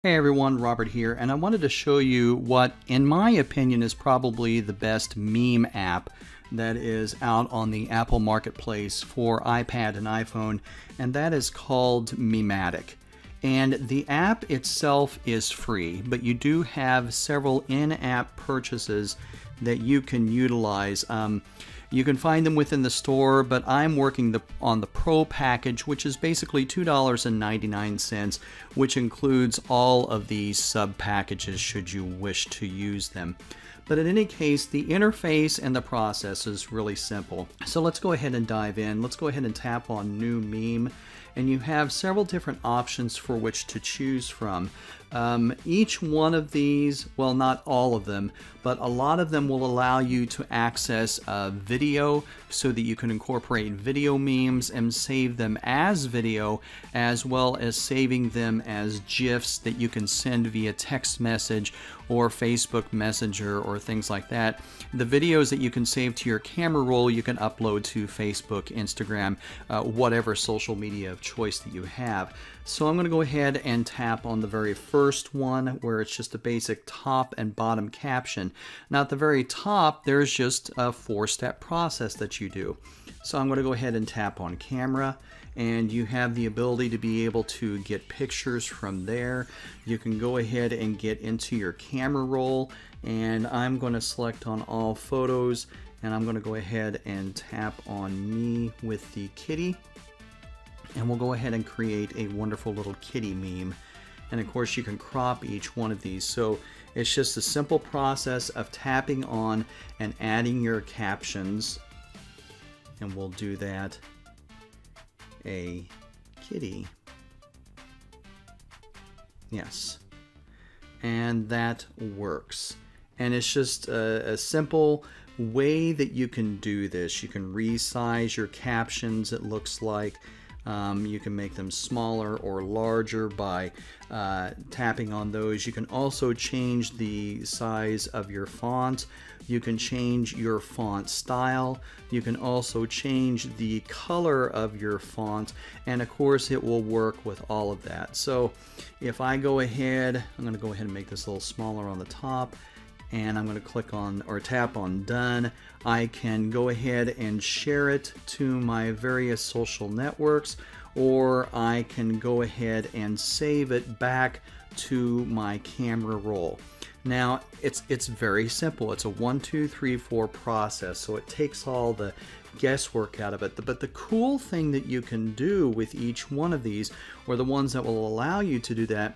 Hey everyone, Robert here, and I wanted to show you what, in my opinion, is probably the best meme app that is out on the Apple Marketplace for iPad and iPhone, and that is called Mematic. And the app itself is free, but you do have several in-app purchases that you can utilize. You can find them within the store, but I'm working on the Pro package, which is basically $2.99, which includes all of these sub-packages should you wish to use them. But in any case, the interface and the process is really simple. So let's go ahead and dive in. Let's go ahead and tap on New Meme, and you have several different options for which to choose from. Each one of these, well, not all of them, but a lot of them will allow you to access video so that you can incorporate video memes and save them as video, as well as saving them as gifs that you can send via text message or Facebook Messenger or things like that. The videos that you can save to your camera roll, you can upload to Facebook, Instagram, whatever social media of choice that you have. So I'm going to go ahead and tap on the very first one where it's just a basic top and bottom caption. Now at the very top, there's just a 4-step process that you do. So I'm going to go ahead and tap on camera, and you have the ability to be able to get pictures from there. You can go ahead and get into your camera roll, and I'm going to select on all photos, and I'm going to go ahead and tap on me with the kitty. And we'll go ahead and create a wonderful little kitty meme. And of course you can crop each one of these. So it's just a simple process of tapping on and adding your captions. And we'll do that. A kitty. Yes. And that works. And it's just a simple way that you can do this. You can resize your captions, it looks like. You can make them smaller or larger by tapping on those. You can also change the size of your font. You can change your font style. You can also change the color of your font, and of course it will work with all of that. So if I go ahead, I'm going to go ahead and make this a little smaller on the top, and I'm going to click on or tap on done. I can go ahead and share it to my various social networks, or I can go ahead and save it back to my camera roll. Now it's very simple. It's a 1, 2, 3, 4 process, so it takes all the guesswork out of it. But the cool thing that you can do with each one of these, or the ones that will allow you to do that,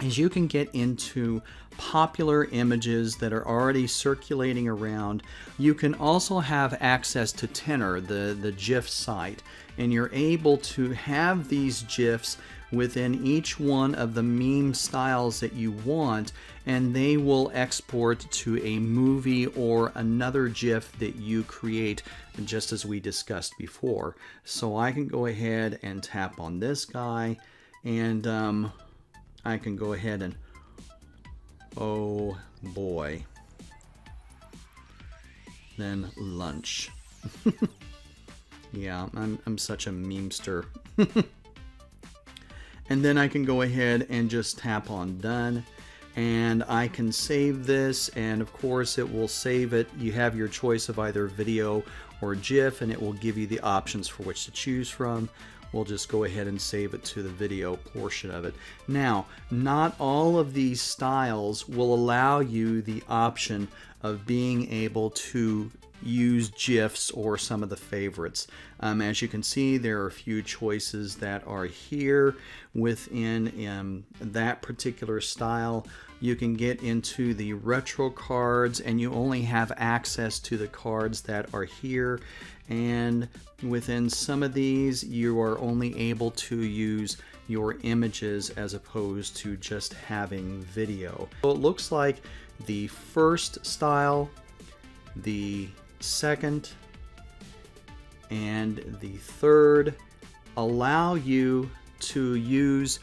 is you can get into popular images that are already circulating around. You can also have access to Tenor, the GIF site, and you're able to have these GIFs within each one of the meme styles that you want, and they will export to a movie or another GIF that you create, just as we discussed before. So I can go ahead and tap on this guy, and I can go ahead and, oh boy, then lunch. Yeah, I'm such a memester. And then I can go ahead and just tap on done, and I can save this, and of course it will save it. You have your choice of either video or GIF, and it will give you the options for which to choose from. We'll just go ahead and save it to the video portion of it. Now, not all of these styles will allow you the option of being able to use GIFs or some of the favorites. As you can see, there are a few choices that are here within that particular style. You can get into the retro cards, and you only have access to the cards that are here. And within some of these, you are only able to use your images as opposed to just having video. So it looks like the first style, the second, and the third allow you to use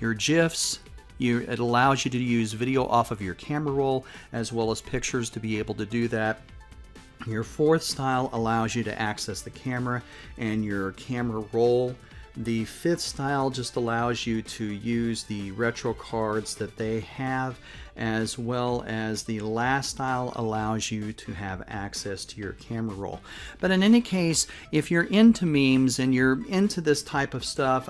your GIFs. It allows you to use video off of your camera roll as well as pictures to be able to do that. Your fourth style allows you to access the camera and your camera roll. The fifth style just allows you to use the retro cards that they have, as well as the last style allows you to have access to your camera roll. But in any case, if you're into memes and you're into this type of stuff,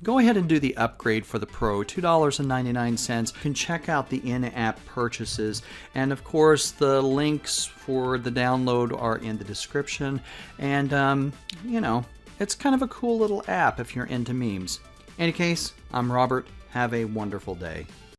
go ahead and do the upgrade for the Pro, $2.99. You can check out the in-app purchases, and of course the links for the download are in the description. And you know, it's kind of a cool little app if you're into memes. In any case, I'm Robert. Have a wonderful day.